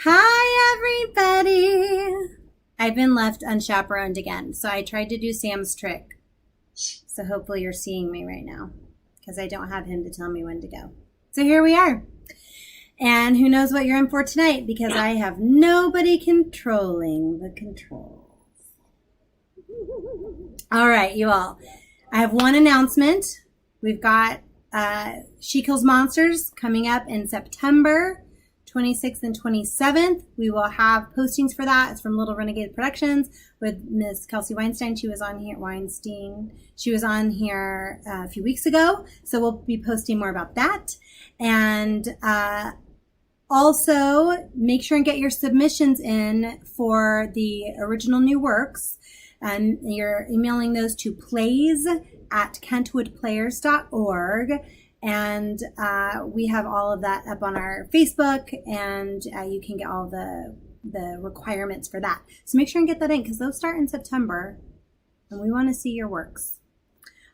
Hi, everybody. I've been left unchaperoned again, so I tried to do Sam's trick. So hopefully you're seeing me right now because I don't have him to tell me when to go. So here we are. And who knows what you're in for tonight because I have nobody controlling the controls. All right, you all. I have one announcement. We've got She Kills Monsters coming up in September 26th and 27th. We will have postings for that. It's from Little Renegade Productions with Miss Kelsey Weinstein. She was on here. She was on here a few weeks ago. So we'll be posting more about that. And also make sure and get your submissions in for the original new works. And you're emailing those to plays@kentwoodplayers.org. And we have all of that up on our Facebook, and you can get all the requirements for that. So make sure and get that in because those start in September, and we want to see your works.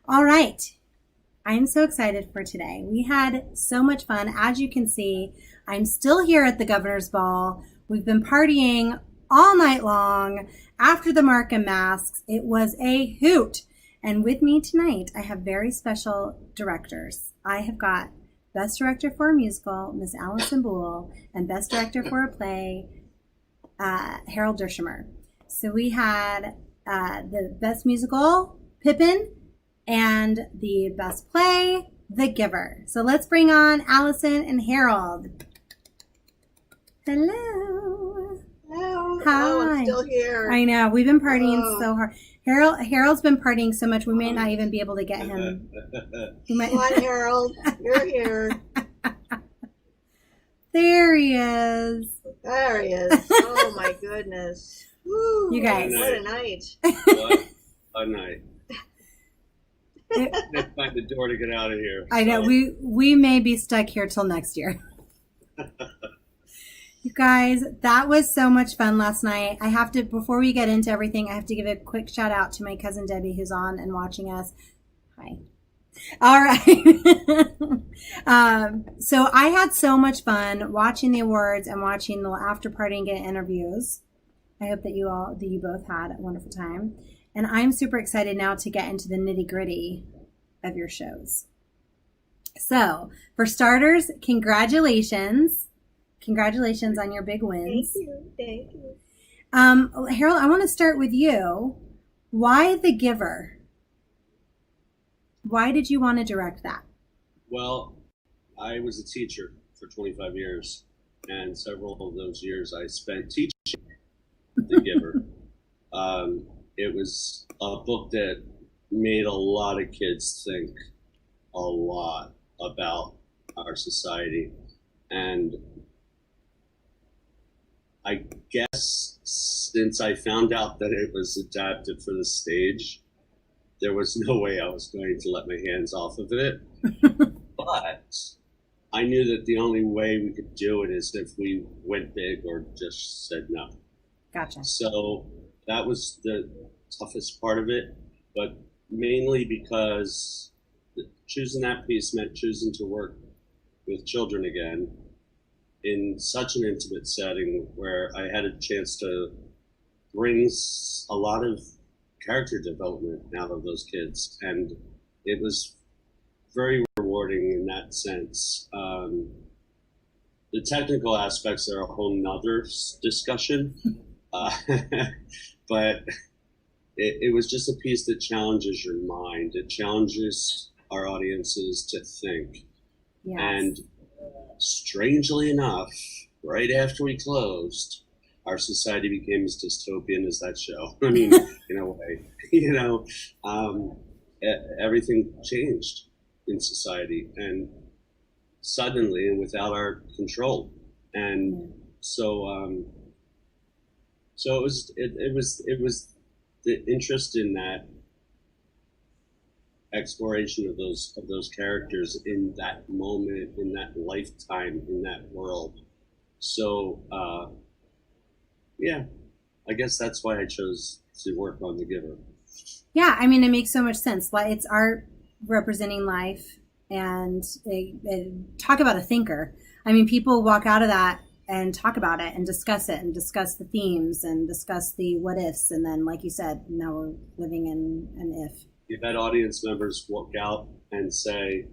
All right. I'm so excited for today. We had so much fun. As you can see, I'm still here at the Governor's Ball. We've been partying all night long after the Markham masks. It was a hoot. And with me tonight, I have very special directors. I have got Best Director for a Musical, Miss Alison Boole, and Best Director for a Play, Harold Dershimer. So we had the Best Musical, Pippin, and the Best Play, The Giver. So let's bring on Alison and Harold. Hello. Hello. Hi. Oh, I'm still here. I know. We've been partying so hard. Harold's been partying so much we may not even be able to get him. Come on, Harold. You're here. There he is. There he is. Oh, my goodness. Woo, You guys. what a night. What a night. Let's find the door to get out of here. I know. We may be stuck here till next year. You guys, that was so much fun last night. I have to, before we get into everything, I have to give a quick shout out to my cousin Debbie who's on and watching us. Hi. All right. So I had so much fun watching the awards and watching the after party and getting interviews. I hope that you both had a wonderful time. And I'm super excited now to get into the nitty gritty of your shows. So for starters, congratulations. Congratulations on your big wins. Thank you. Harold, I want to start with you. Why The Giver? Why did you want to direct that? Well, I was a teacher for 25 years, and several of those years I spent teaching The Giver. It was a book that made a lot of kids think a lot about our society. And I guess since I found out that it was adapted for the stage, there was no way I was going to let my hands off of it. But I knew that the only way we could do it is if we went big or just said no. Gotcha. So that was the toughest part of it, but mainly because choosing that piece meant choosing to work with children again in such an intimate setting where I had a chance to bring a lot of character development out of those kids. And it was very rewarding in that sense. The technical aspects are a whole nother discussion. But it was just a piece that challenges your mind. It challenges our audiences to think. Yes. And strangely enough, right after we closed, our society became as dystopian as that show. I mean, in a way, everything changed in society and suddenly and without our control. And so it was the interest in that exploration of those characters in that moment, in that lifetime, in that world. So I guess that's why I chose to work on The Giver. Yeah, I mean, it makes so much sense. Like, it's art representing life, and talk about a thinker. I mean, people walk out of that and talk about it and discuss the themes and discuss the what ifs. And then, like you said, now we're living in an if. You've had audience members walk out and say,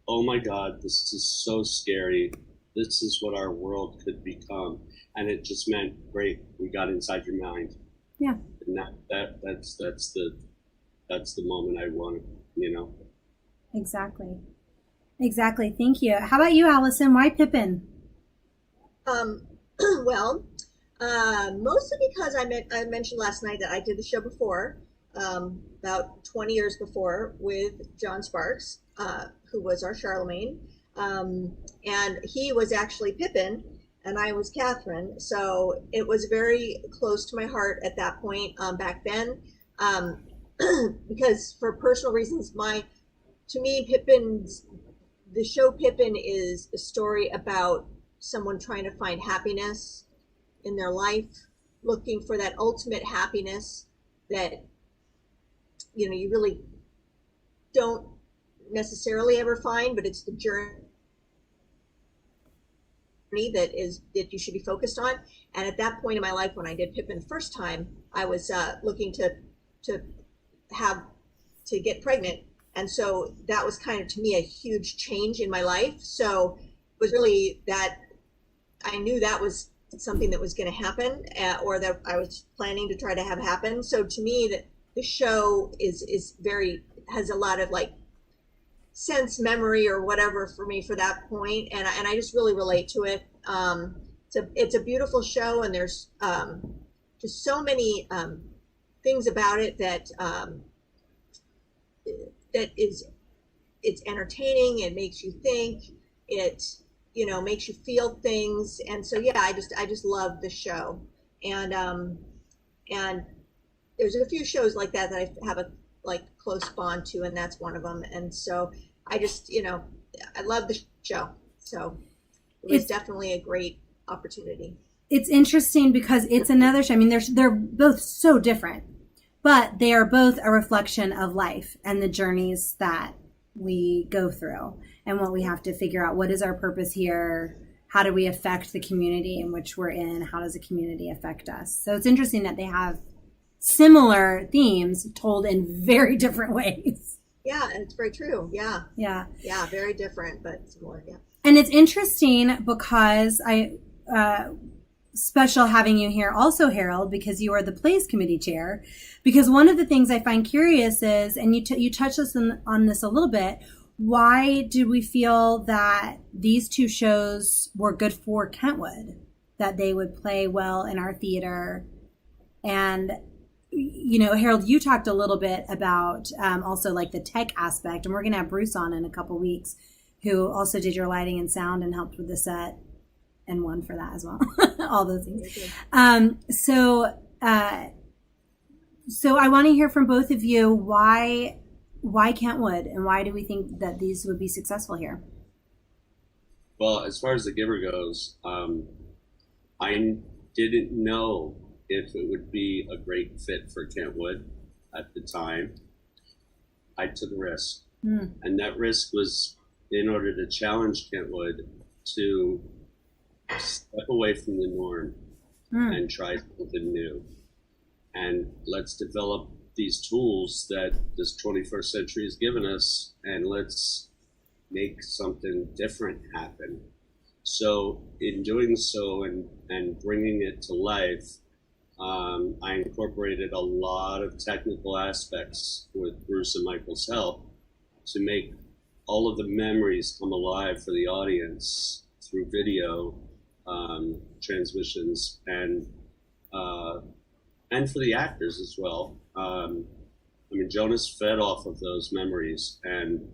oh my God, this is so scary. This is what our world could become. And it just meant, great, we got inside your mind. Yeah. And that's the moment I want, you know. Exactly. Thank you. How about you, Allison? Why Pippin? Well, mostly because I mentioned last night that I did the show before, about 20 years before, with John Sparks, who was our Charlemagne, and he was actually Pippin, and I was Catherine. So it was very close to my heart at that point back then, because for personal reasons, to me, the show Pippin is a story about someone trying to find happiness in their life, looking for that ultimate happiness that, you know, you really don't necessarily ever find, but it's the journey that you should be focused on. And at that point in my life, when I did Pippin the first time, I was looking to get pregnant. And so that was kind of, to me, a huge change in my life. So it was really that I knew that was something that was going to happen, or that I was planning to try to have happen. So to me, that the show has a lot of like memory or whatever for me for that point, and I just really relate to it. It's a beautiful show, and there's just so many things about it that it's entertaining. It makes you think. It, you know, makes you feel things. And so, yeah, I just love the show. And there's a few shows like that I have a close bond to, and that's one of them. And so I just, you know, I love the show. So it was definitely a great opportunity. It's interesting because it's another show. I mean, they're both so different, but they are both a reflection of life and the journeys that we go through and what we have to figure out. What is our purpose here? How do we affect the community in which we're in? How does the community affect us? So it's interesting that they have similar themes told in very different ways. Yeah, and it's very true. Yeah. Yeah. Yeah, very different, but similar. Yeah. And it's interesting because special having you here also, Harold, because you are the plays committee chair. Because one of the things I find curious is, and you touched on this a little bit, why do we feel that these two shows were good for Kentwood, that they would play well in our theater? And, you know, Harold, you talked a little bit about also like the tech aspect, and we're going to have Bruce on in a couple weeks, who also did your lighting and sound and helped with the set and won for that as well. All those things. So I want to hear from both of you, why Kentwood, and why do we think that these would be successful here? Well, as far as The Giver goes, I didn't know if it would be a great fit for Kentwood at the time. I took a risk. And that risk was in order to challenge Kentwood to step away from the norm and try something new. And let's develop these tools that this 21st century has given us, and let's make something different happen. So in doing so and bringing it to life, I incorporated a lot of technical aspects with Bruce and Michael's help to make all of the memories come alive for the audience through video transmissions and for the actors as well. I mean, Jonas fed off of those memories, and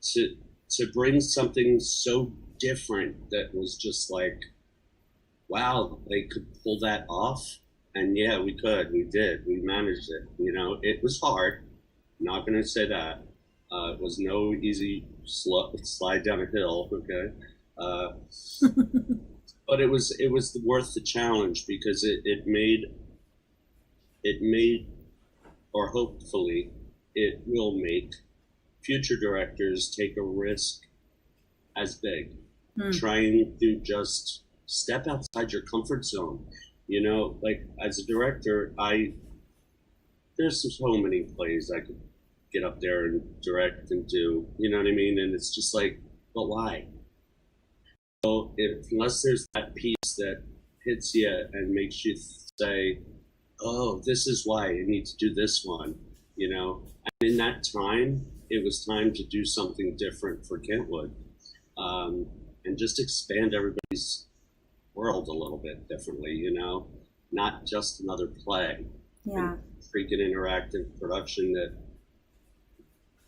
to bring something so different that was just like, wow, they could pull that off. And yeah, we did, we managed it. You know, it was hard, I'm not going to say that. It was no easy slide down a hill, okay? But it was worth the challenge, because it made, or hopefully it will make, future directors take a risk as big. trying to just step outside your comfort zone. Like as a director, there's so many plays I could get up there and direct and do, you know what I mean? And it's just like, but why? So unless there's that piece that hits you and makes you say, oh, this is why I need to do this one, And in that time, it was time to do something different for Kentwood, and just expand everybody's world a little bit differently, not just another play. Yeah. Freaking interactive production that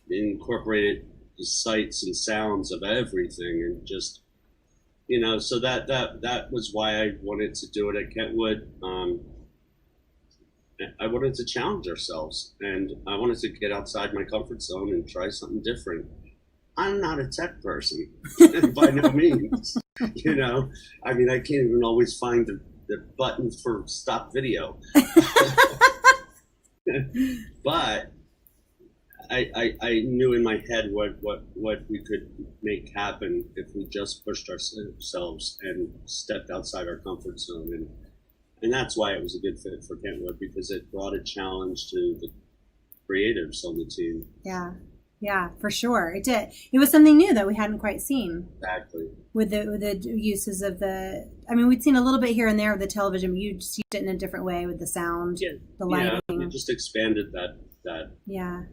incorporated the sights and sounds of everything, and just so that was why I wanted to do it at Kentwood. I wanted to challenge ourselves, and I wanted to get outside my comfort zone and try something different. I'm not a tech person by no means. I mean, I can't even always find the button for stop video. But I knew in my head what we could make happen if we just pushed ourselves and stepped outside our comfort zone, and that's why it was a good fit for Kentwood, because it brought a challenge to the creatives on the team. Yeah, for sure. It did. It was something new that we hadn't quite seen. Exactly. With the uses of we'd seen a little bit here and there of the television, but you just used it in a different way with the sound, the lighting. Yeah, it just expanded that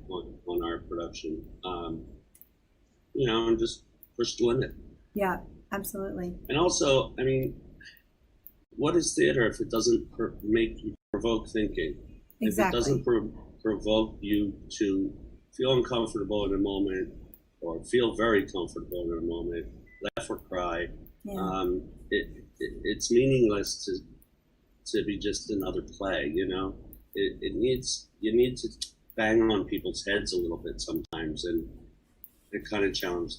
on our production, and just pushed the limit. Yeah, absolutely. And also, I mean, what is theater if it doesn't make you provoke thinking? Exactly. If it doesn't provoke you to feel uncomfortable in a moment, or feel very comfortable in a moment, laugh or cry, it's meaningless to be just another play. You need to bang on people's heads a little bit sometimes, and kind of challenge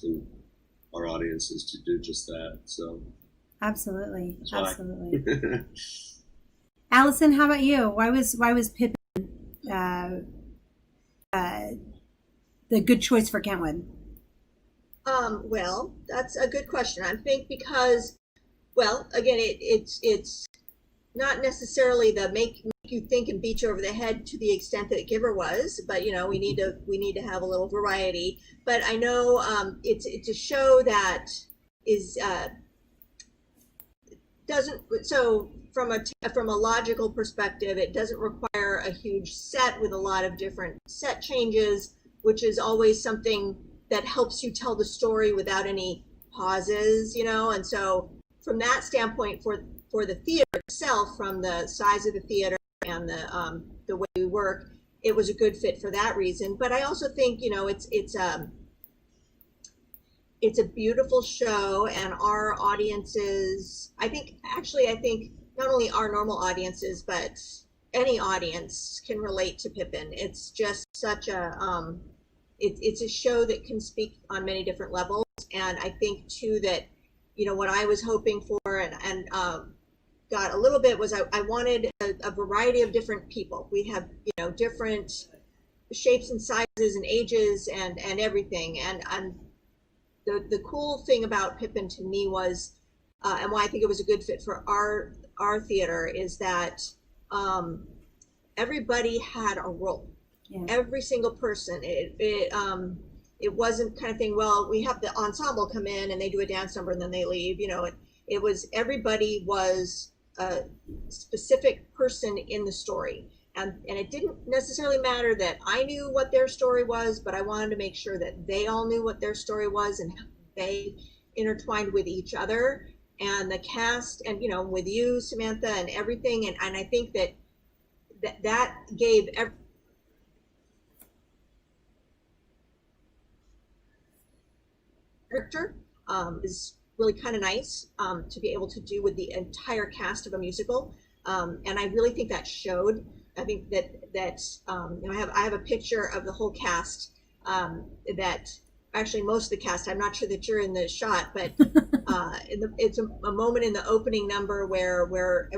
our audiences to do just that. So absolutely. Alison, how about you? Why was Pippin the good choice for Kentwood? Well, that's a good question. I think because, well, again, it's not necessarily the make you think and beat you over the head to the extent that Giver was, but we need to have a little variety. But I know it's a show that is doesn't, so from a logical perspective, it doesn't require a huge set with a lot of different set changes, which is always something that helps you tell the story without any pauses, and so from that standpoint, for the theater itself, from the size of the theater and the way we work, it was a good fit for that reason. But I also think it's a beautiful show, and our audiences, I think not only our normal audiences, but any audience can relate to Pippin. It's just such a it's a show that can speak on many different levels, and I think too that what I was hoping for and got a little bit was I wanted a variety of different people. We have different shapes and sizes and ages and everything, and the cool thing about Pippin to me was and why I think it was a good fit for our theater is that everybody had a role. Yeah. Every single person. It wasn't kind of thing, well, we have the ensemble come in and they do a dance number and then they leave. It was, everybody was a specific person in the story. And it didn't necessarily matter that I knew what their story was, but I wanted to make sure that they all knew what their story was and they intertwined with each other and the cast and, with you, Samantha, and everything. And I think that gave character is really kind of nice to be able to do with the entire cast of a musical, and I really think that showed. I think that I have a picture of the whole cast that actually most of the cast. I'm not sure that you're in the shot, but it's a moment in the opening number where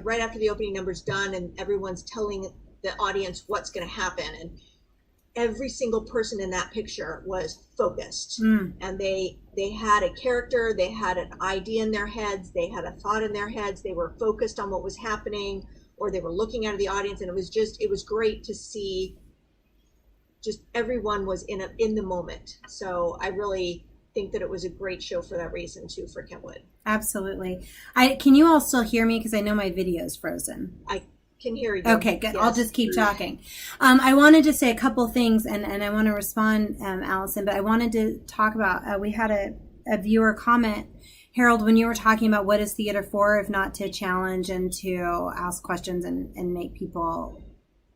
right after the opening number's done and everyone's telling the audience what's going to happen, every single person in that picture was focused, Mm. and they had a character, they had an idea in their heads, they had a thought in their heads, they were focused on what was happening, or they were looking at the audience, and it was great to see just everyone was in the moment. So I really think that it was a great show for that reason too, for Kentwood. Absolutely. Can you all still hear me? Because I know my video is frozen. I can hear you. Okay, good. Yes. I'll just keep talking. I wanted to say a couple things, and I want to respond, Allison, but I wanted to talk about, we had a viewer comment, Harold, when you were talking about what is theater for, if not to challenge and to ask questions and make people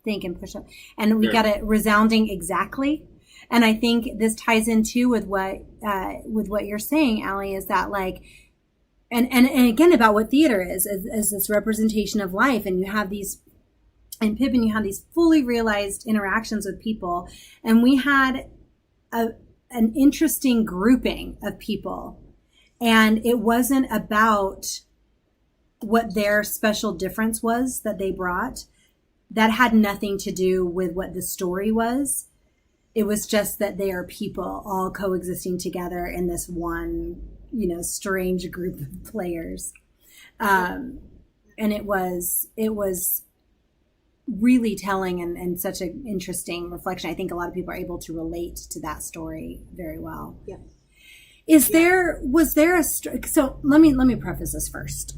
think and push up. And we got a resounding exactly. And I think this ties in too with what you're saying, Allie, is that like, and again about what theater is this representation of life, and you have these, and Pippin, you have these fully realized interactions with people, and we had an interesting grouping of people, and it wasn't about what their special difference was that they brought. That had nothing to do with what the story was. It was just that they are people all coexisting together in this one, strange group of players. And it was really telling and such an interesting reflection. I think a lot of people are able to relate to that story very well. Yeah. Was there so let me preface this first.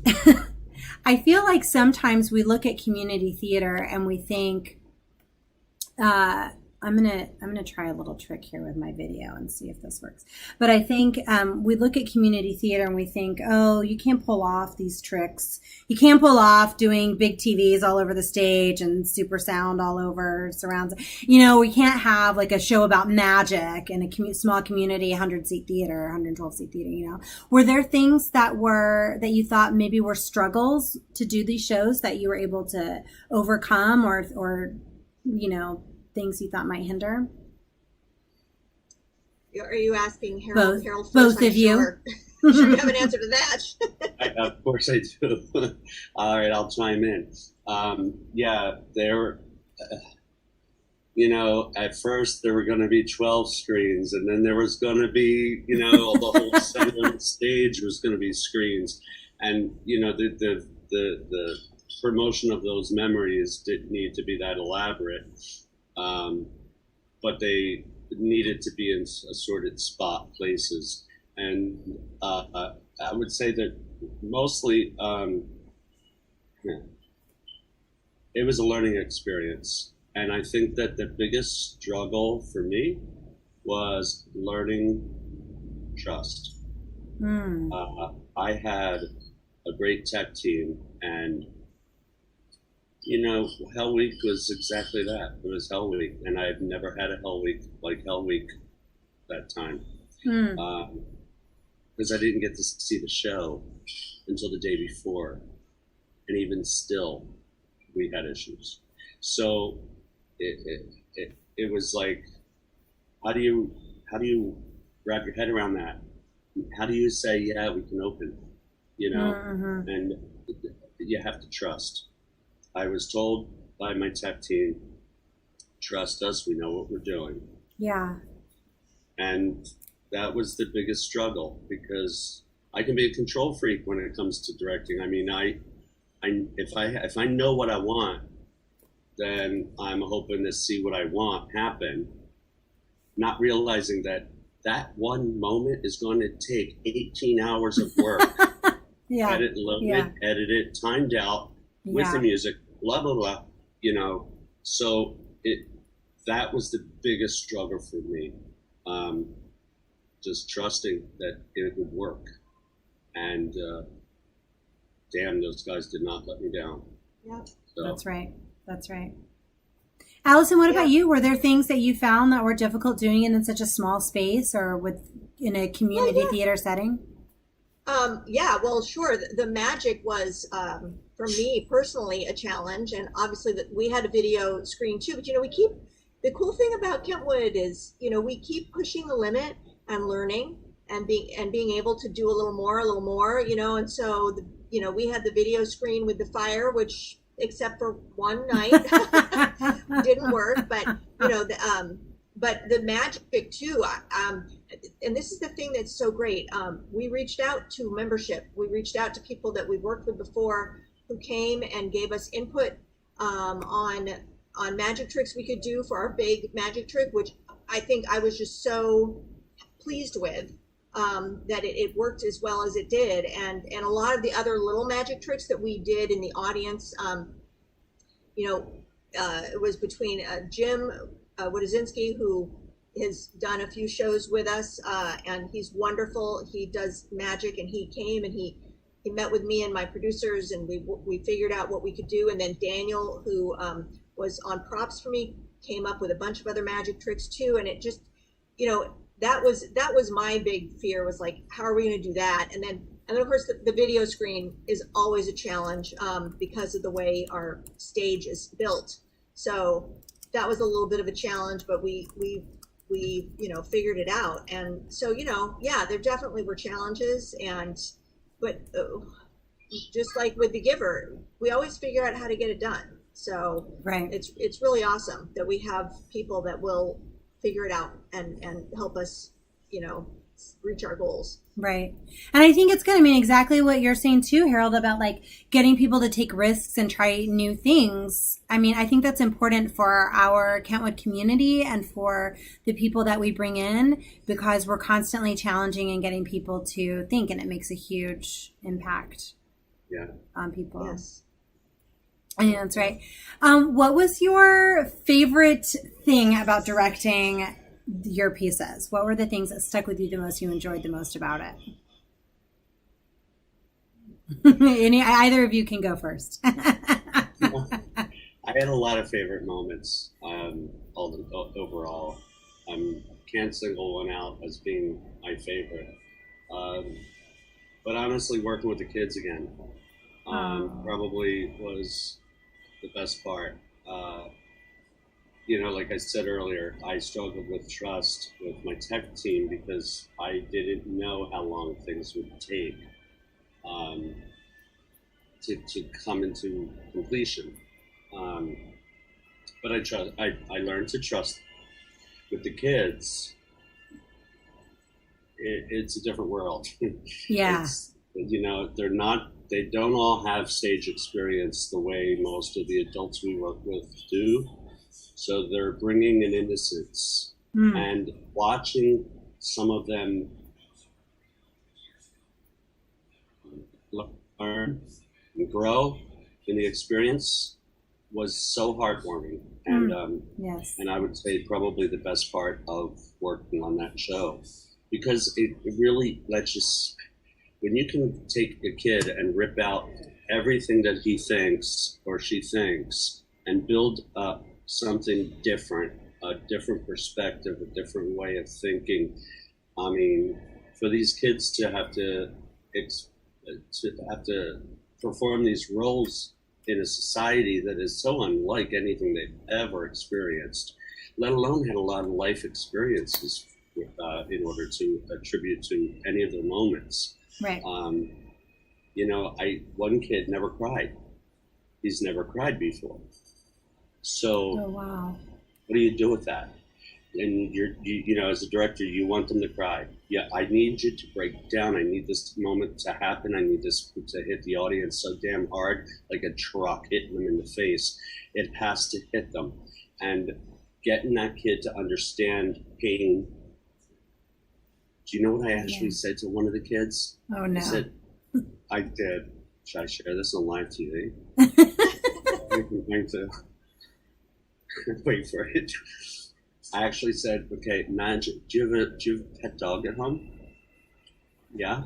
I feel like sometimes we look at community theater and we think, I'm gonna try a little trick here with my video and see if this works. But I think we look at community theater and we think, oh, you can't pull off these tricks. You can't pull off doing big TVs all over the stage and super sound all over surrounds. We can't have like a show about magic in a small community, 100-seat theater, 112-seat theater. Were there things that you thought maybe were struggles to do these shows that you were able to overcome, or things you thought might hinder? Are you asking Harold? Harold first? Both of you. Sure you have an answer to that. Of course I do. All right, I'll chime in. There, at first there were going to be 12 screens, and then there was going to be, the whole center of the stage was going to be screens, and the promotion of those memories didn't need to be that elaborate. But they needed to be in assorted spot places. And I would say that mostly it was a learning experience. And I think that the biggest struggle for me was learning trust. I had a great tech team, and Hell Week was exactly that. It was Hell Week, and I've never had a Hell Week like Hell Week that time. Because I didn't get to see the show until the day before, and even still, we had issues. So it was like, how do you wrap your head around that? How do you say, yeah, we can open? And you have to trust. I was told by my tech team, trust us, we know what we're doing. Yeah. And that was the biggest struggle, because I can be a control freak when it comes to directing. I mean, if I know what I want, then I'm hoping to see what I want happen, not realizing that one moment is going to take 18 hours of work. Edit, load it, edit it, timed out, with the music, blah, blah, blah, so that was the biggest struggle for me. Just trusting that it would work. And damn, those guys did not let me down. Yeah. So. That's right. Allison, what about you? Were there things that you found that were difficult doing it in such a small space, or in a community theater setting? Well, sure. The magic was, for me personally, a challenge, and obviously that we had a video screen too. But the cool thing about Kentwood is, we keep pushing the limit and learning and being able to do a little more, and so we had the video screen with the fire, which except for one night didn't work, but but the magic too, and this is the thing that's so great. We reached out to membership. We reached out to people that we've worked with before who came and gave us input on magic tricks we could do for our big magic trick, which I think I was just so pleased with, that it worked as well as it did. And a lot of the other little magic tricks that we did in the audience, it was between Jim Wodzinski, who has done a few shows with us, and he's wonderful. He does magic, and he came and he met with me and my producers, and we figured out what we could do. And then Daniel, who was on props for me, came up with a bunch of other magic tricks too. And it just, that was my big fear, was like, how are we going to do that? And then of course the video screen is always a challenge, because of the way our stage is built. So that was a little bit of a challenge, but we figured it out. And so, yeah, there definitely were challenges, but just like with The Giver, we always figure out how to get it done. So right. It's really awesome that we have people that will figure it out and help us, reach our goals. Right. And I think it's going to mean exactly what you're saying too, Harold, about like getting people to take risks and try new things. I mean, I think that's important for our Kentwood community and for the people that we bring in, because we're constantly challenging and getting people to think, and it makes a huge impact on people. Yes. Yeah, that's right. What was your favorite thing about directing your pieces? What were the things that stuck with you the most, you enjoyed the most about it? Either of you can go first. I had a lot of favorite moments overall. Can't single one out as being my favorite. But honestly, working with the kids again probably was the best part. Like I said earlier, I struggled with trust with my tech team because I didn't know how long things would take to come into completion. But I learned to trust with the kids. It's a different world. Yeah. They don't all have stage experience the way most of the adults we work with do. So they're bringing an innocence, and watching some of them learn and grow in the experience was so heartwarming. And yes. And I would say probably the best part of working on that show, because it really lets you, when you can take a kid and rip out everything that he thinks or she thinks and build up something different, a different perspective, a different way of thinking. I mean, for these kids to have to perform these roles in a society that is so unlike anything they've ever experienced, let alone had a lot of life experiences in order to attribute to any of the moments. Right. One kid never cried. He's never cried before. So, oh, wow. What do you do with that? And as a director, you want them to cry. Yeah, I need you to break down. I need this moment to happen. I need this to hit the audience so damn hard, like a truck hitting them in the face. It has to hit them. And getting that kid to understand pain. Do you know what I actually said to one of the kids? Oh, no. I said, I did. Should I share this on live TV? I'm going to wait for it. I actually said, okay, imagine, do you have a pet dog at home? Yeah?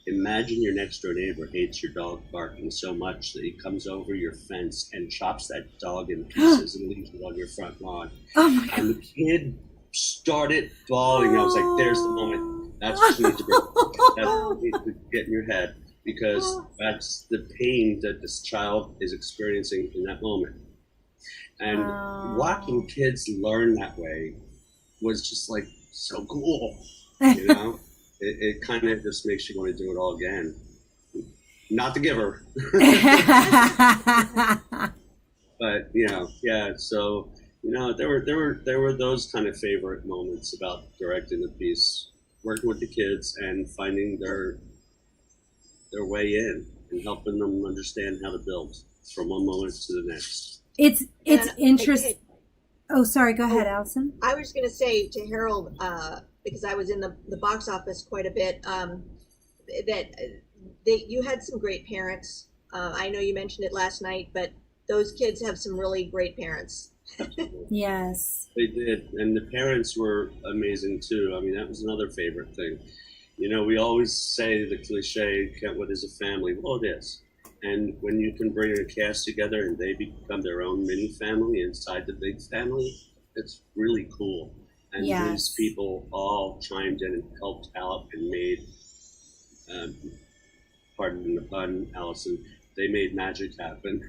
Imagine your next door neighbor hates your dog barking so much that he comes over your fence and chops that dog in pieces and leaves it on your front lawn. Oh my God. And the kid started bawling. I was like, there's the moment. That's what you need to get in your head, because that's the pain that this child is experiencing in that moment. And watching kids learn that way was just like so cool, It kind of just makes you want to do it all again. Not The Giver. But, yeah, so There were those kind of favorite moments about directing the piece, working with the kids and finding their way in and helping them understand how to build from one moment to the next. It's And interesting. Oh, sorry. Go ahead, Alison. I was going to say to Harold, because I was in the box office quite a bit, that you had some great parents. I know you mentioned it last night, but those kids have some really great parents. Yes. They did, and the parents were amazing too. I mean, that was another favorite thing. We always say the cliche, Kentwood is a family. Well, it is. And when you can bring a cast together and they become their own mini family inside the big family, it's really cool. And Yes. these people all chimed in and helped out and made, pardon the pun, Alison, they made magic happen.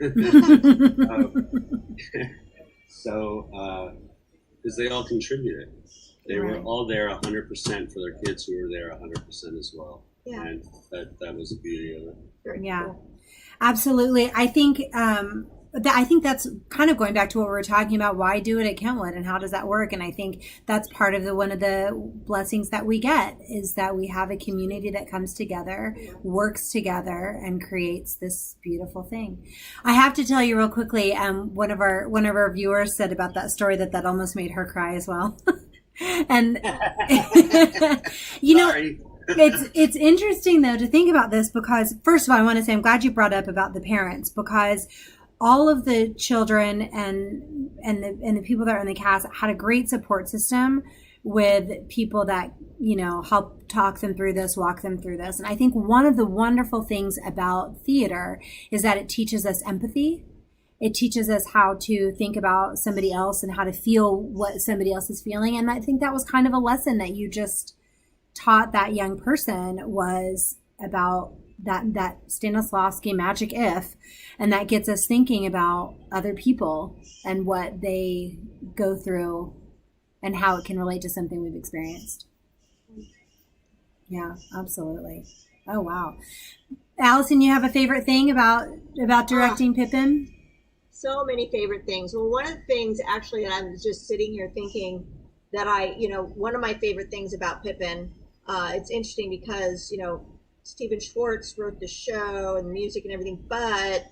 Because they all contributed. They were Right. all there 100% for their kids who were there 100% as well. Yeah. And that was the beauty of it. Very Yeah. cool. Absolutely. I think that's kind of going back to what we were talking about. Why do it at Kentwood, and how does that work? And I think that's part of one of the blessings that we get is that we have a community that comes together, works together, and creates this beautiful thing. I have to tell you real quickly. One of our viewers said about that story that almost made her cry as well. And Sorry. it's interesting though to think about this, because first of all, I want to say I'm glad you brought up about the parents, because all of the children and the people that are in the cast had a great support system with people that help talk them through this, walk them through this. And I think one of the wonderful things about theater is that it teaches us empathy. It teaches us how to think about somebody else and how to feel what somebody else is feeling. And I think that was kind of a lesson that you just taught that young person, was about that Stanislavski magic if, and that gets us thinking about other people and what they go through and how it can relate to something we've experienced. Yeah, absolutely. Oh, wow. Allison, you have a favorite thing about directing Pippin? So many favorite things. Well, one of the things actually that I was just sitting here thinking that one of my favorite things about Pippin, it's interesting because, Stephen Schwartz wrote the show and the music and everything, but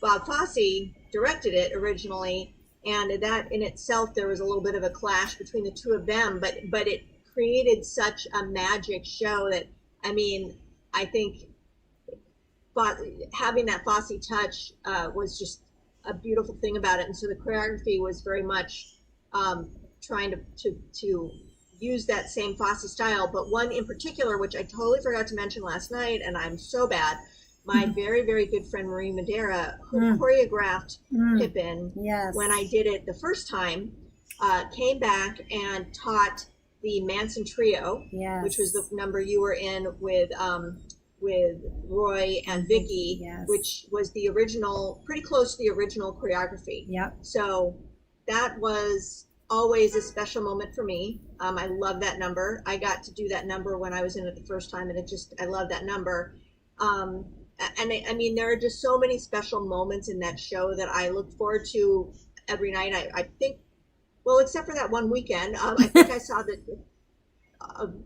Bob Fosse directed it originally, and that in itself there was a little bit of a clash between the two of them, but it created such a magic show that, I think having that Fosse touch was just a beautiful thing about it. And so the choreography was very much trying to use that same Fosse style, but one in particular, which I totally forgot to mention last night, and I'm so bad, my very, very good friend Marie Madera, who choreographed Pippin Yes. when I did it the first time, came back and taught the Manson Trio, Yes. which was the number you were in with Roy and Vicky, Yes. which was the original, pretty close to the original choreography. Yep. So that was always a special moment for me. I love that number. I got to do that number when I was in it the first time, and I love that number. There are just so many special moments in that show that I look forward to every night. I think, well, except for that one weekend, I think I saw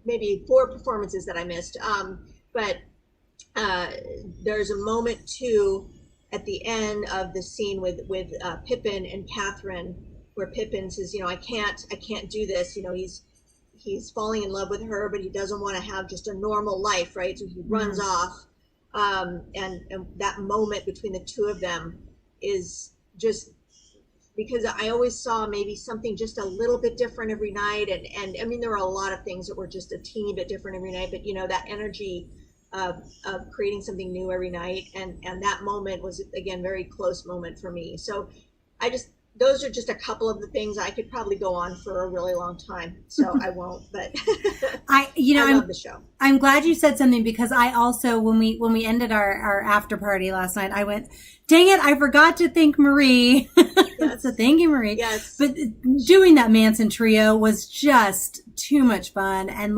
maybe 4 performances that I missed. But there's a moment too at the end of the scene with Pippin and Catherine, where Pippin says, I can't do this. He's falling in love with her, but he doesn't want to have just a normal life, right? So he runs off. And that moment between the two of them is just, because I always saw maybe something just a little bit different every night. And there were a lot of things that were just a teeny bit different every night, but that energy of creating something new every night. And that moment was, again, very close moment for me. So those are just a couple of the things. I could probably go on for a really long time, so I won't, but I love the show. I'm glad you said something, because I also, when we ended our after party last night, I went, dang it, I forgot to thank Marie. Yes. So thank you, Marie. Yes. But doing that Manson Trio was just too much fun. And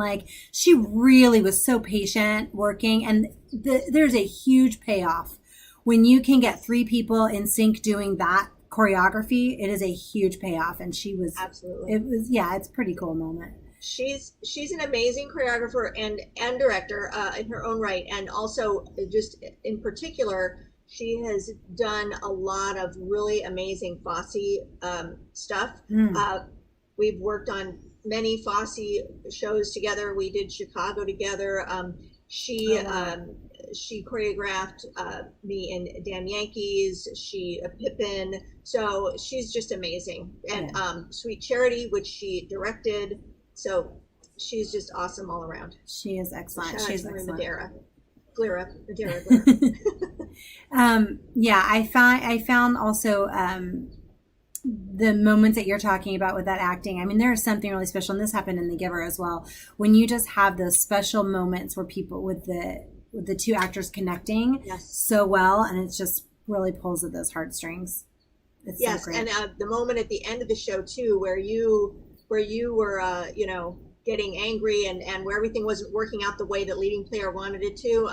she really was so patient working, and there's a huge payoff when you can get 3 people in sync doing that choreography, it is a huge payoff. And Absolutely. It's a pretty cool moment. She's an amazing choreographer and director in her own right, and also just in particular, she has done a lot of really amazing Fosse stuff. We've worked on many Fosse shows together. We did Chicago together. She choreographed me in Damn Yankees. Pippin. So she's just amazing. And Sweet Charity, which she directed. So she's just awesome all around. She is excellent. She's excellent. Glera. I found also the moments that you're talking about with that acting. I mean, there is something really special, and this happened in The Giver as well. When you just have those special moments where people with the two actors connecting so well, and it just really pulls at those heartstrings. It's so great. And the moment at the end of the show too, where you were, getting angry and where everything wasn't working out the way that leading player wanted it to.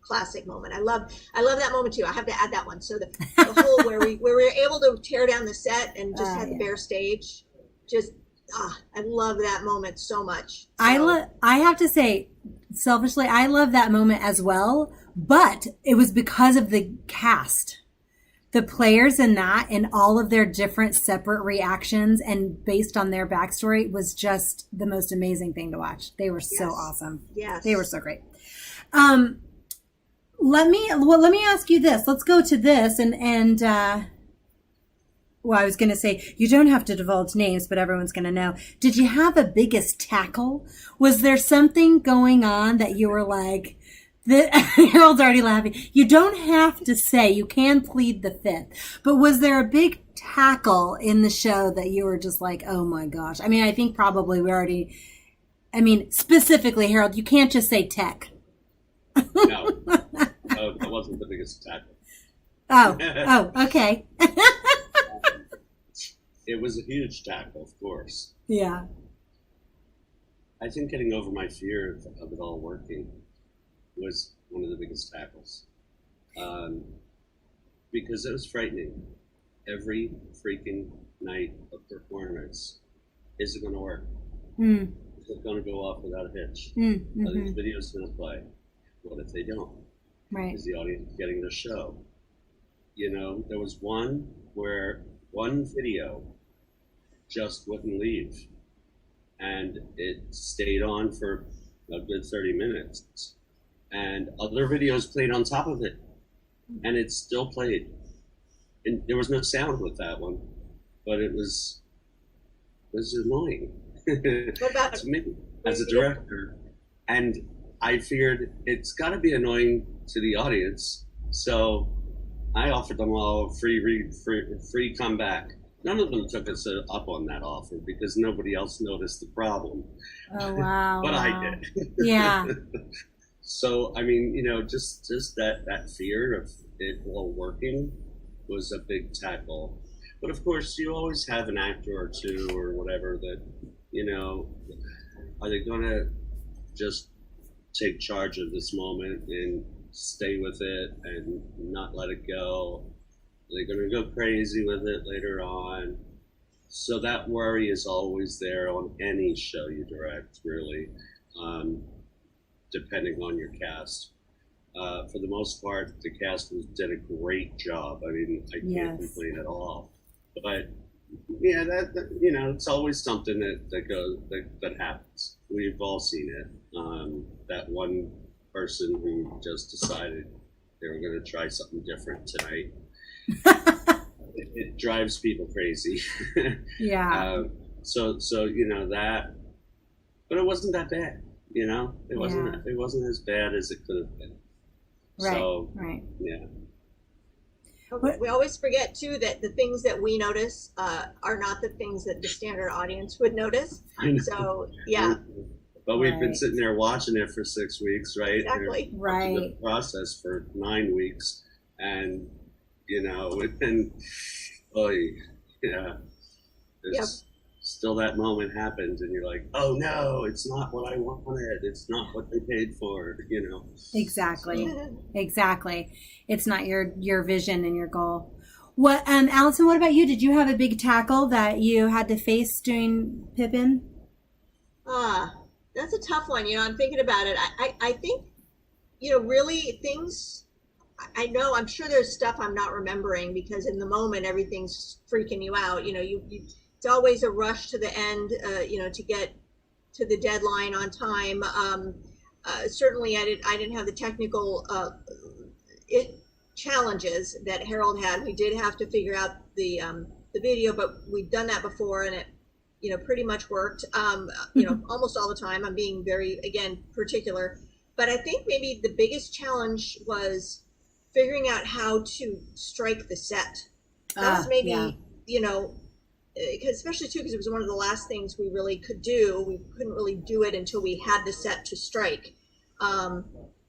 Classic moment. I love that moment too. I have to add that one. So the whole where we were able to tear down the set and just have the bare stage. I love that moment so much. So. I have to say, selfishly, I love that moment as well, but it was because of the cast. The players in that and all of their different separate reactions and based on their backstory was just the most amazing thing to watch. They were so awesome. Yes. They were so great. Let me ask you this. Let's go to this and I was going to say, you don't have to divulge names, but everyone's going to know. Did you have a biggest tackle? Was there something going on that you were like, Harold's already laughing. You don't have to say, you can plead the fifth. But was there a big tackle in the show that you were just like, oh my gosh? I mean, I think probably specifically, Harold, you can't just say tech. No, that wasn't the biggest tackle. Oh, okay. It was a huge tackle, of course. Yeah. I think getting over my fear of it all working was one of the biggest tackles, because it was frightening. Every freaking night of performance, is it going to work? Is it going to go off without a hitch? Are these videos going to play? What if they don't? Right. Is the audience getting the show? There was one where one video just wouldn't leave, and it stayed on for a good 30 minutes. And other videos played on top of it, and it still played. And there was no sound with that one, but it was annoying What about to me as a director. And I feared it's got to be annoying to the audience, so I offered them all free comeback. None of them took us up on that offer because nobody else noticed the problem. Oh wow! But wow. I did. Yeah. So, I mean, just that fear of it all working was a big tackle. But of course, you always have an actor or two or whatever that, are they going to just take charge of this moment and stay with it and not let it go? Are they going to go crazy with it later on? So that worry is always there on any show you direct, really. Depending on your cast. For the most part, the cast did a great job. I mean, I can't complain at all. But yeah, that it's always something that happens. We've all seen it. That one person who just decided they were going to try something different tonight. It drives people crazy. Yeah. So that, but it wasn't that bad. It wasn't as bad as it could have been. Right. So, right. Yeah. We always forget too that the things that we notice are not the things that the standard audience would notice. So yeah. But we've been sitting there watching it for 6 weeks, right? Exactly. Right. The process for 9 weeks, and within, there's still that moment happens, and you're like, oh no, it's not what I wanted. It's not what they paid for. Exactly. Exactly. It's not your vision and your goal. What, Allison, what about you? Did you have a big tackle that you had to face doing Pippin? Ah, that's a tough one. I'm thinking about it. I think, really things, I know, I'm sure there's stuff I'm not remembering because in the moment, everything's freaking you out. It's always a rush to the end, to get to the deadline on time. Certainly I didn't have the technical, it, challenges that Harold had. We did have to figure out the video, but we've done that before and it, pretty much worked, almost all the time. I'm being very, again, particular. But I think maybe the biggest challenge was figuring out how to strike the set. That's maybe, Yeah. Because especially too, because it was one of the last things we really could do. We couldn't really do it until we had the set to strike.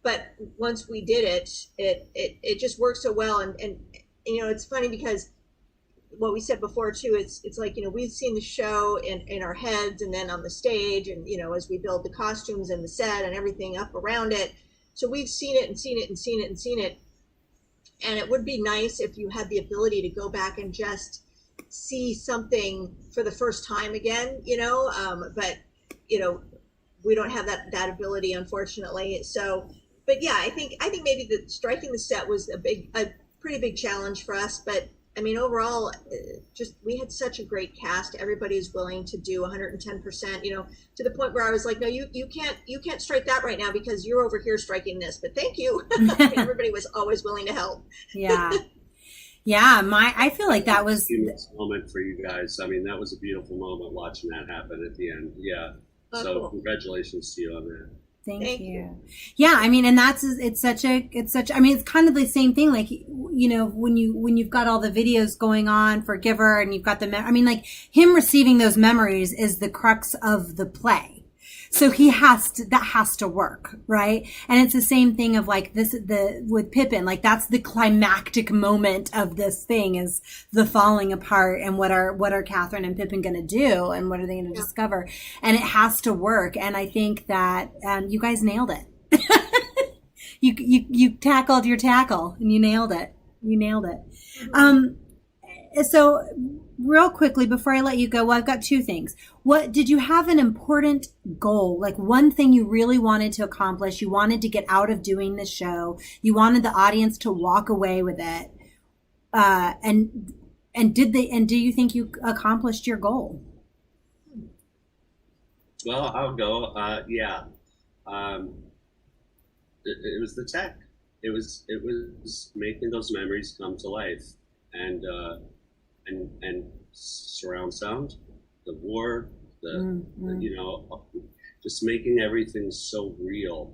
But once we did it, it just worked so well. And it's funny because what we said before too, it's like, we've seen the show in our heads and then on the stage and, as we build the costumes and the set and everything up around it. So we've seen it and seen it and seen it and seen it. And it would be nice if you had the ability to go back and just see something for the first time again, but, we don't have that ability, unfortunately. So, but yeah, I think maybe the striking the set was a pretty big challenge for us, but I mean, overall, just we had such a great cast. Everybody is willing to do 110%, to the point where I was like, no, you can't strike that right now because you're over here striking this, but thank you. Everybody was always willing to help. Yeah. Yeah. I feel like that was a moment for you guys. I mean, that was a beautiful moment watching that happen at the end. Yeah. So cool. Congratulations to you on that. Thank you. Yeah, I mean, and it's I mean, it's kind of the same thing. Like, when you've got all the videos going on for Giver and you've got I mean, like him receiving those memories is the crux of the play. So that has to work, right? And it's the same thing of like with Pippin, like that's the climactic moment of this thing is the falling apart and what are Catherine and Pippin going to do and what are they going to discover? And it has to work. And I think that, you guys nailed it. You tackled your tackle and you nailed it. So real quickly before I let you go, well, I've got two things. What did you have an important goal, like one thing you really wanted to accomplish? You wanted to get out of doing this show. You wanted the audience to walk away with it. And do you think you accomplished your goal? Well, I'll go. Yeah. It was the tech. It was making those memories come to life, and surround sound, the war, the just making everything so real,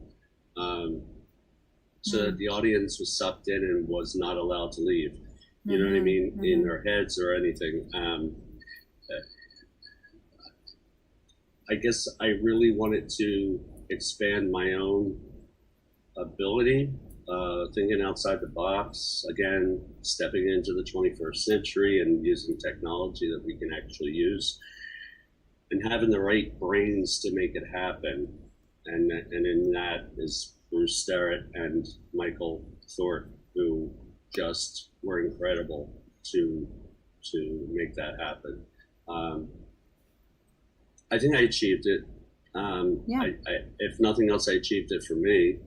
so that the audience was sucked in and was not allowed to leave. You know what I mean? In their heads or anything. I guess I really wanted to expand my own ability, thinking outside the box, again, stepping into the 21st century and using technology that we can actually use and having the right brains to make it happen. And in that is Bruce Sterrett and Michael Thorpe, who just were incredible to make that happen. I think I achieved it. If nothing else, I achieved it for me.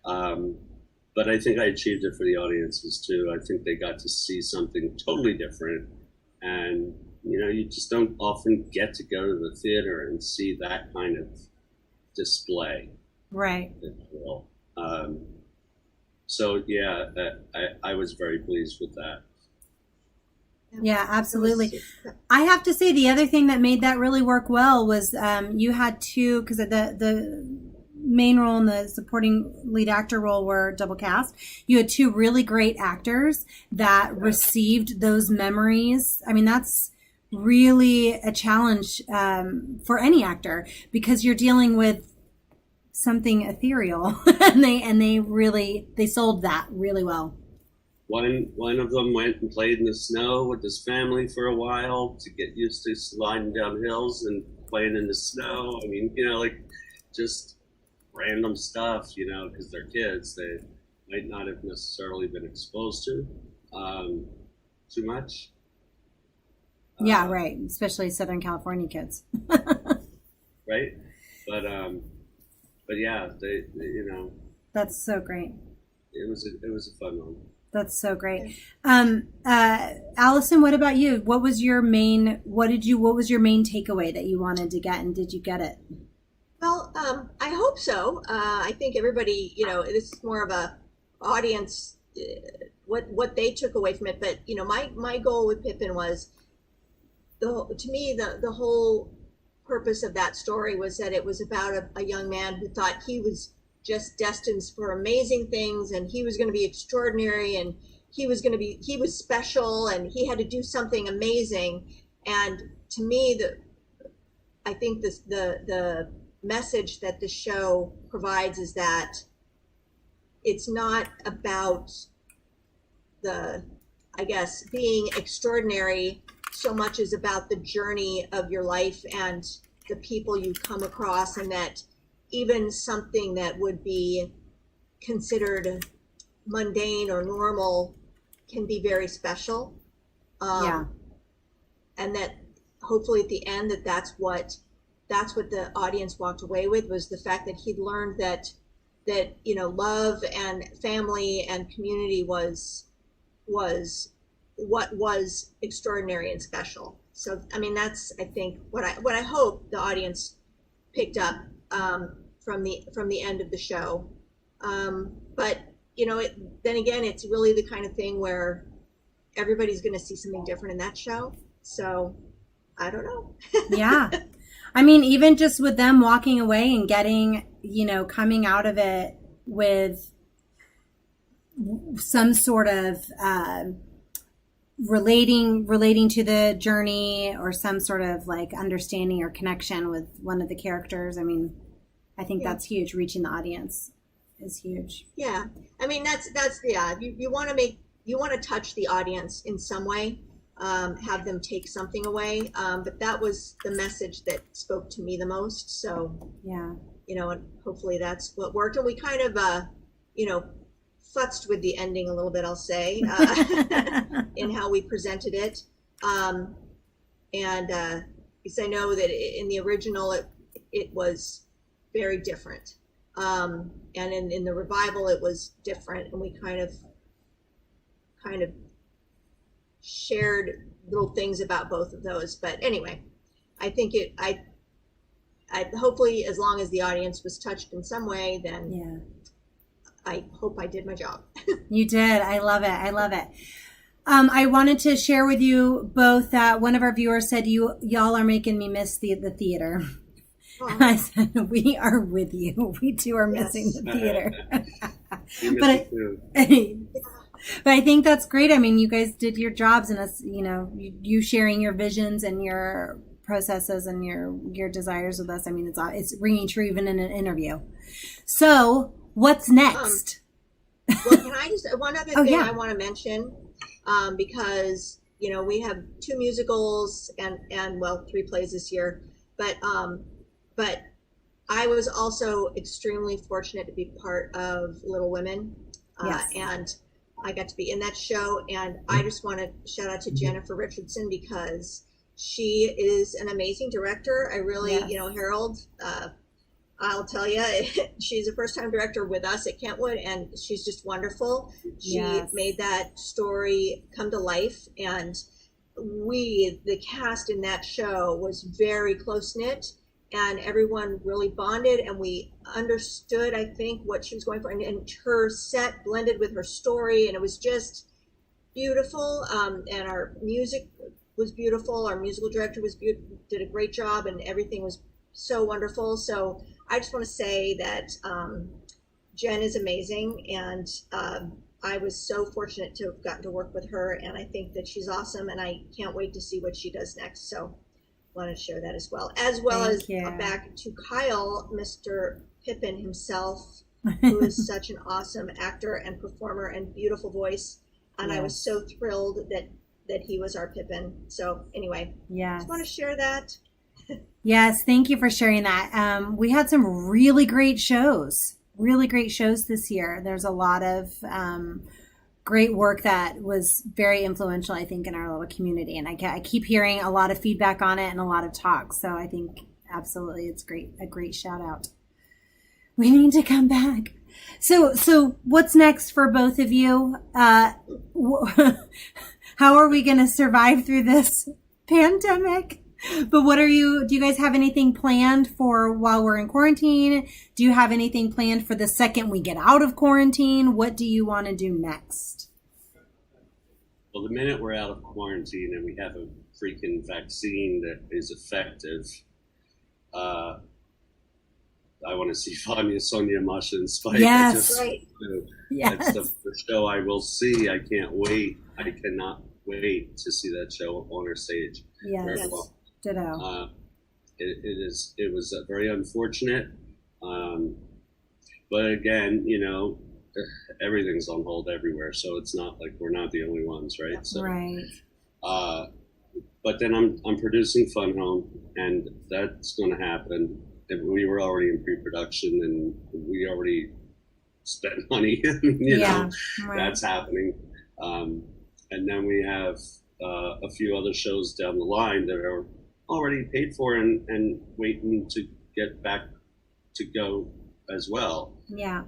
But I think I achieved it for the audiences too. I think they got to see something totally different. And, you just don't often get to go to the theater and see that kind of display. Right. If you will. So, yeah, I was very pleased with that. Yeah, absolutely. I have to say the other thing that made that really work well was you had two, because the main role and the supporting lead actor role were double cast. You had two really great actors that received those memories. I mean, that's really a challenge for any actor because you're dealing with something ethereal and they sold that really well. One of them went and played in the snow with his family for a while to get used to sliding down hills and playing in the snow. I mean, like just random stuff, because they're kids they might not have necessarily been exposed to. too much. Yeah, right. Especially Southern California kids. Right? But yeah, That's so great. it was a fun one. That's so great. Allison, what about you? What was your main takeaway that you wanted to get, and did you get it? Well, I hope so. I think everybody, this is more of a audience, what they took away from it. But my goal with Pippin was to me the whole purpose of that story was that it was about a young man who thought he was just destined for amazing things, and he was going to be extraordinary, and he was special, and he had to do something amazing. And to me, I think the message that the show provides is that it's not about I guess, being extraordinary so much as about the journey of your life and the people you come across, and that even something that would be considered mundane or normal can be very special. Yeah. And that hopefully at the end that's what the audience walked away with, was the fact that he'd learned that love and family and community was what was extraordinary and special. So I mean, that's, I think, what I hope the audience picked up from the end of the show. But then again, it's really the kind of thing where everybody's going to see something different in that show. So I don't know. Yeah. I mean, even just with them walking away and getting, coming out of it with some sort of relating to the journey, or some sort of like understanding or connection with one of the characters. I mean, I think that's huge. Reaching the audience is huge. Yeah. I mean, that's yeah. You want to touch the audience in some way. Have them take something away. But that was the message that spoke to me the most. So, yeah, and hopefully that's what worked. And we kind of, futzed with the ending a little bit, I'll say, in how we presented it. Because I know that in the original, it was very different. And in the revival, it was different. And we kind of shared little things about both of those. But anyway, I think I hopefully, as long as the audience was touched in some way, then yeah, I hope I did my job. You did. I love it. I wanted to share with you both that one of our viewers said y'all are making me miss the theater. And I said, we are with you. We too are missing the theater. But I think that's great. I mean, you guys did your jobs, and us, you sharing your visions and your processes and your desires with us. I mean, it's ringing true even in an interview. So what's next? Well, can I just, one other thing yeah. I want to mention, because, we have 2 musicals and 3 plays this year, but I was also extremely fortunate to be part of Little Women. Yes. And I got to be in that show, and I just want to shout out to Jennifer Richardson, because she is an amazing director. I really, Harold, I'll tell you, she's a first-time director with us at Kentwood, and she's just wonderful. She made that story come to life, and the cast in that show was very close-knit, and everyone really bonded, and we understood, I think, what she was going for, and her set blended with her story, and it was just beautiful. And our music was beautiful. Our musical director did a great job, and everything was so wonderful. So I just want to say that Jen is amazing, and I was so fortunate to have gotten to work with her, and I think that she's awesome, and I can't wait to see what she does next. So want to share that as well as back to Kyle, Mr. Pippin himself, who is such an awesome actor and performer and beautiful voice, and I was so thrilled that he was our Pippin. So anyway, just want to share that. Yes, thank you for sharing that. We had some really great shows this year. There's a lot of great work that was very influential, I think, in our little community. And I keep hearing a lot of feedback on it and a lot of talk. So I think absolutely it's a great shout out. We need to come back. So what's next for both of you? How are we going to survive through this pandemic? But do you guys have anything planned for while we're in quarantine? Do you have anything planned for the second we get out of quarantine? What do you want to do next? Well, the minute we're out of quarantine and we have a freaking vaccine that is effective, I want to see Vanya, Sonia, Masha, and Spike. Yes. Yes. That's the show I will see. I can't wait. I cannot wait to see that show on our stage. Yes. Ditto. It was very unfortunate. But again, everything's on hold everywhere. So it's not like we're not the only ones, right? So, right. But then I'm producing Fun Home, and that's going to happen. We were already in pre-production, and we already spent money. Right. That's happening. And then we have a few other shows down the line that are already paid for and waiting to get back to go as well. Yeah.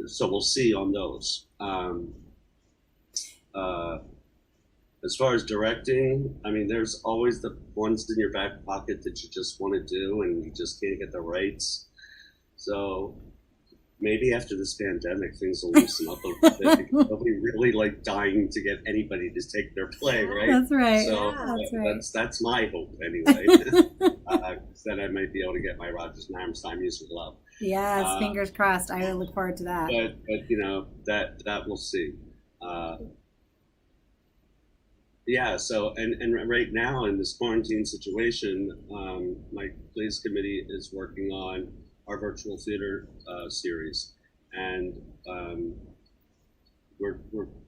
So we'll see on those. As far as directing, I mean, there's always the ones in your back pocket that you just want to do and you just can't get the rights. So maybe after this pandemic, things will loosen up a little bit. They'll be really like dying to get anybody to take their play, right? That's right. So right. That's my hope anyway. Then I might be able to get my Rodgers and Hammerstein music love. Yes, fingers crossed. I look forward to that. But that we'll see. Yeah, so and right now in this quarantine situation, my plays committee is working on our virtual theater series, and we're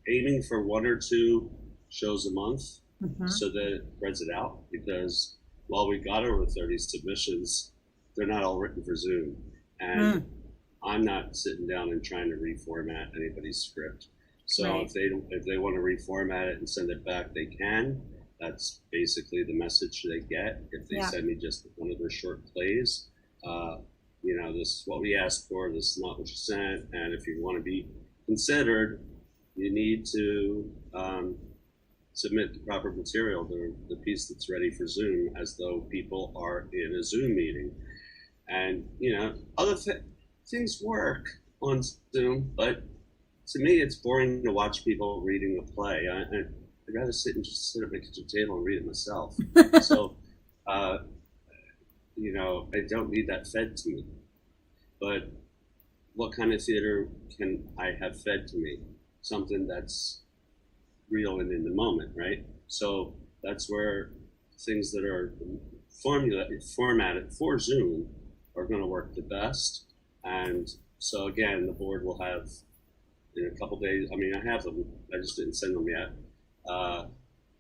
aiming for 1 or 2 shows a month, so that it spreads it out. Because while we got over 30 submissions, they're not all written for Zoom, and I'm not sitting down and trying to reformat anybody's script. So right. if they want to reformat it and send it back, they can. That's basically the message they get. If they send me just one of their short plays, this is what we asked for, this is not what you sent, and if you want to be considered, you need to submit the proper material, the piece that's ready for Zoom, as though people are in a Zoom meeting. And, other things work on Zoom, but to me, it's boring to watch people reading a play. I'd rather sit at my kitchen table and read it myself. So, I don't need that fed to me. But what kind of theater can I have fed to me? Something that's real and in the moment, right? So that's where things that are formatted for Zoom are going to work the best. And so again, the board will have in a couple days. I mean, I have them. I just didn't send them yet.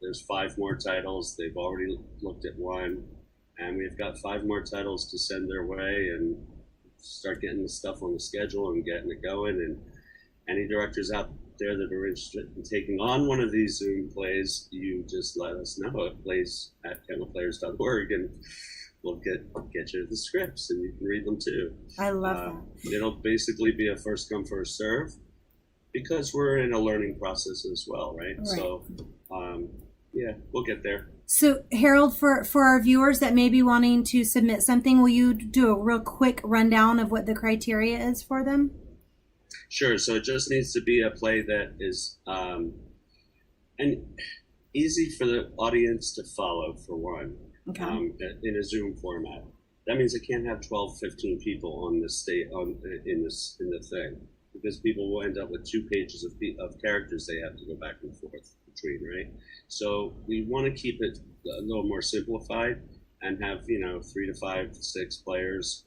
There's 5 more titles. They've already looked at one, and we've got 5 more titles to send their way and start getting the stuff on the schedule and getting it going. And any directors out there that are interested in taking on one of these Zoom plays, you just let us know at plays@kentlandplayers.org, and we'll get you the scripts and you can read them too. I love that. It'll basically be a first come, first serve, because we're in a learning process as well, right? So, we'll get there. So, Harold, for our viewers that may be wanting to submit something, will you do a real quick rundown of what the criteria is for them? Sure. So it just needs to be a play that is and easy for the audience to follow, for one, in a Zoom format. That means it can't have 12, 15 people on this in the thing, because people will end up with 2 pages of characters they have to go back and forth between, right? So we want to keep it a little more simplified and have 3 to 5 to 6 players,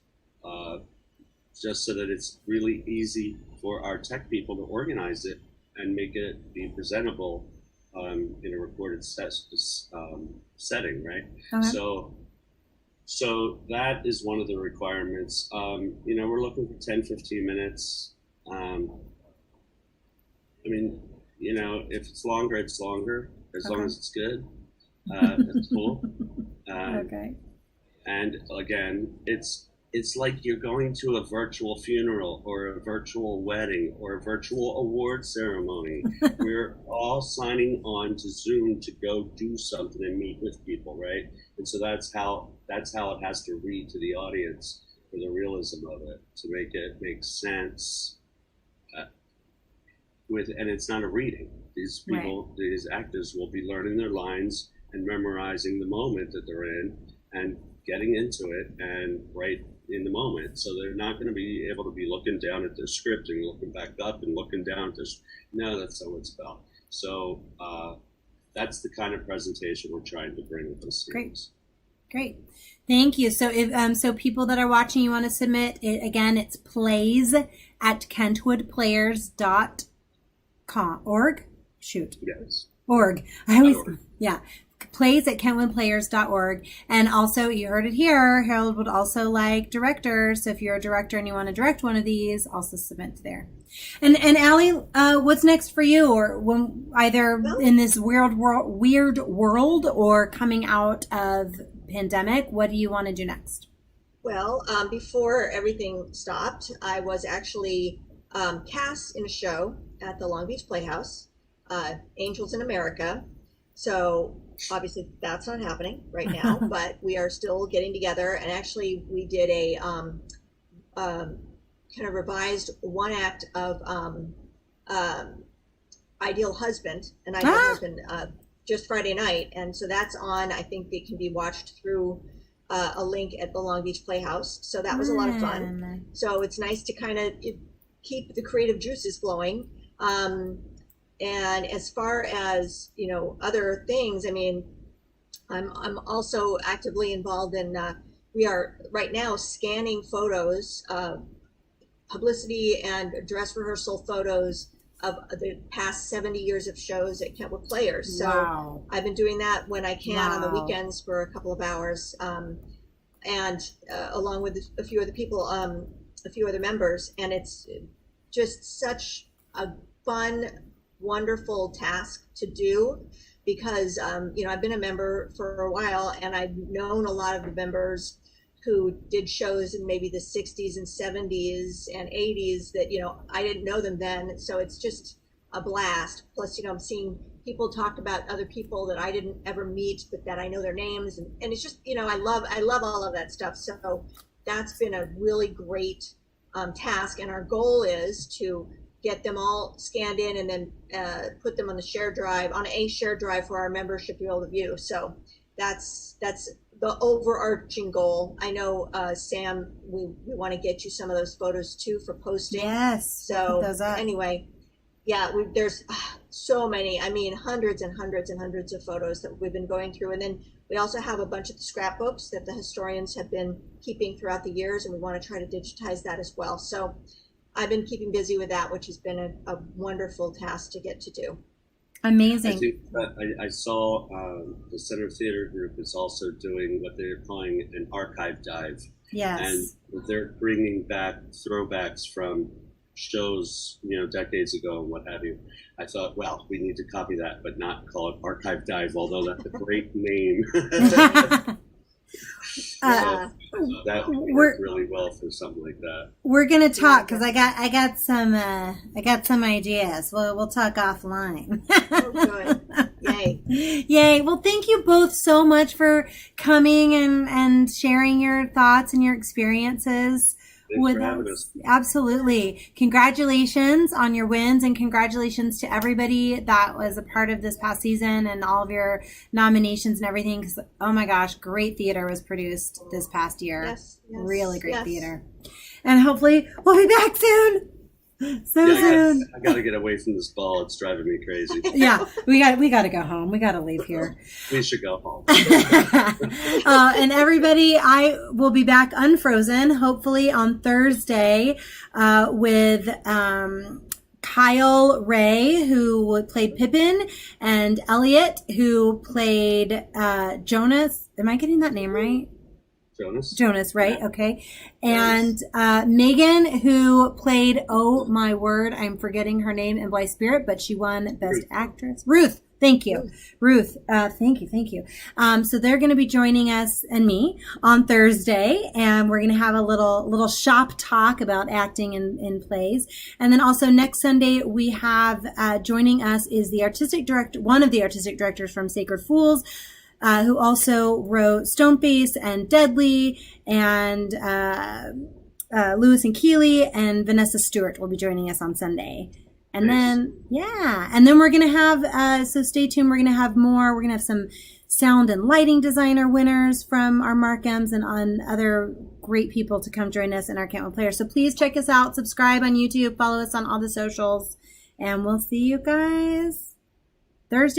just so that it's really easy for our tech people to organize it and make it be presentable in a recorded setting, right? So that is one of the requirements. We're looking for 10, 15 minutes. if it's longer, it's longer, as long Okay. as it's good. That's cool. Okay. And again, it's like you're going to a virtual funeral or a virtual wedding or a virtual award ceremony. We're all signing on to Zoom to go do something and meet with people, right? And so that's how it has to read to the audience for the realism of it, to make it make sense. And it's not a reading. These people, right. These actors will be learning their lines and memorizing the moment that they're in and getting into it and right in the moment. So they're not going to be able to be looking down at their script and looking back up and looking down at this. No, that's not what it's about. So that's the kind of presentation we're trying to bring with this series. Great. Thank you. So if so people that are watching, you want to submit it again, it's plays@kentwoodplayers.org. Shoot. Yes. Org. I always, yeah. plays@kentwoodplayers.org. And also, you heard it here, Harold would also like directors. So if you're a director and you want to direct one of these, also submit there. And Allie, what's next for you? Or when either in this weird world or coming out of pandemic, what do you want to do next? Well, before everything stopped, I was actually cast in a show at the Long Beach Playhouse, Angels in America. So obviously that's not happening right now, but we are still getting together. And actually we did a kind of revised one act of Ideal Husband and Ideal Husband just Friday night. And so that's on, I think it can be watched through a link at the Long Beach Playhouse. So that was a lot of fun. So it's nice to kind of keep the creative juices flowing. And as far as, other things, I mean, I'm also actively involved in, we are right now scanning photos, publicity and dress rehearsal photos of the past 70 years of shows at Kentwood Players. So wow. I've been doing that when I can on the weekends for a couple of hours. And along with a few other people, a few other members. And it's just such a fun, wonderful task to do because I've been a member for a while and I've known a lot of the members who did shows in maybe the 60s and 70s and 80s that I didn't know them then, so it's just a blast. Plus I'm seeing people talk about other people that I didn't ever meet but that I know their names, and it's just I love all of that stuff. So that's been a really great task, and our goal is to get them all scanned in and then put them on a shared drive for our membership to be able to view. So that's the overarching goal. I know, Sam, we want to get you some of those photos too for posting. Yes. So anyway, yeah, there's so many, hundreds and hundreds and hundreds of photos that we've been going through. And then we also have a bunch of the scrapbooks that the historians have been keeping throughout the years, and we want to try to digitize that as well. So I've been keeping busy with that, which has been a wonderful task to get to do. Amazing. I think I saw the Center Theater Group is also doing what they're calling an archive dive. Yes. And they're bringing back throwbacks from shows, decades ago and what have you. I thought, well, we need to copy that, but not call it archive dive, although that's a great name. So that would work really well for something like that. We're gonna talk because I got some ideas. We'll talk offline. Oh, good. Yay! Yay! Well, thank you both so much for coming and sharing your thoughts and your experiences. Thanks for having us. Absolutely. Congratulations on your wins, and congratulations to everybody that was a part of this past season and all of your nominations and everything. Because, oh my gosh, great theater was produced this past year. Yes. Really great theater. And hopefully we'll be back soon. Soon. I got to get away from this ball. It's driving me crazy. Yeah, we got to go home. We got to leave here. We should go home. And everybody, I will be back unfrozen, hopefully on Thursday, with Kyle Ray, who played Pippin, and Elliot, who played Jonas. Am I getting that name right? Jonas, right? Okay. And Megan, who played, oh my word, I'm forgetting her name in Blythe Spirit, but she won Best Ruth. Actress. Ruth. Thank you. Ruth. Thank you. So they're going to be joining us and me on Thursday, and we're going to have a little shop talk about acting in plays. And then also next Sunday, we have joining us is one of the artistic directors from Sacred Fools, who also wrote Stoneface and Deadly, and Lewis and Keeley, and Vanessa Stewart will be joining us on Sunday. And nice. then we're going to have, so stay tuned, we're going to have more. We're going to have some sound and lighting designer winners from our Markhams and on other great people to come join us in our Can't Win Players. So please check us out, subscribe on YouTube, follow us on all the socials, and we'll see you guys Thursday.